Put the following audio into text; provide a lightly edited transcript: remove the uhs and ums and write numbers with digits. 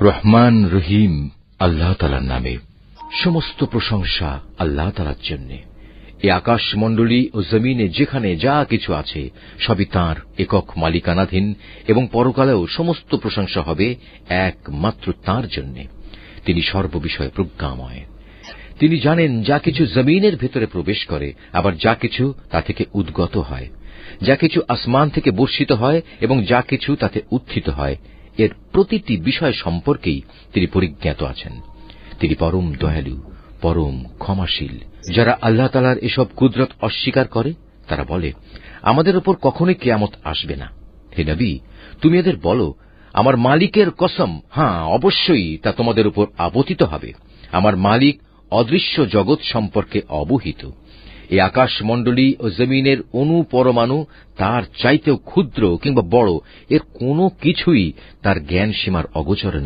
রহমান রহিম আল্লাহ তাআলার নামে। সমস্ত প্রশংসা আল্লাহ তাআলার জন্য। এই আকাশমণ্ডলী ও জমিনে যেখানে যা কিছু আছে সবই তাঁর একক মালিকানাধীন, এবং পরকালেও সমস্ত প্রশংসা হবে একমাত্র তাঁর জন্য। তিনি সর্ববিষয়ে প্রজ্ঞাময়। তিনি জানেন যা কিছু জমিনের ভেতরে প্রবেশ করে, আবার যা কিছু তা থেকে উদ্গত হয়, যা কিছু আসমান থেকে বর্ষিত হয় এবং যা কিছু তাতে উত্থিত হয়। এর প্রতিটি বিষয় সম্পর্কেই তিনি পরিজ্ঞাত আছেন। তিনি পরম দয়ালু, পরম ক্ষমাশীল। যারা আল্লাহ তাআলার এসব কুদরত অস্বীকার করে তারা বলে, আমাদের উপর কখনোই কিয়ামত আসবে না। হে নবী, তুমি এদের বলো, আমার মালিকের কসম, হ্যাঁ অবশ্যই তা তোমাদের উপর আপতিত হবে। আমার মালিক অদৃশ্য জগৎ সম্পর্কে অবহিত। এই আকাশমণ্ডলী ও জমিনের অণু পরমাণু তার চাইতেও ক্ষুদ্র কিংবা বড়, এর কোনো কিছুই তার জ্ঞান সীমার অগোচরে নয়।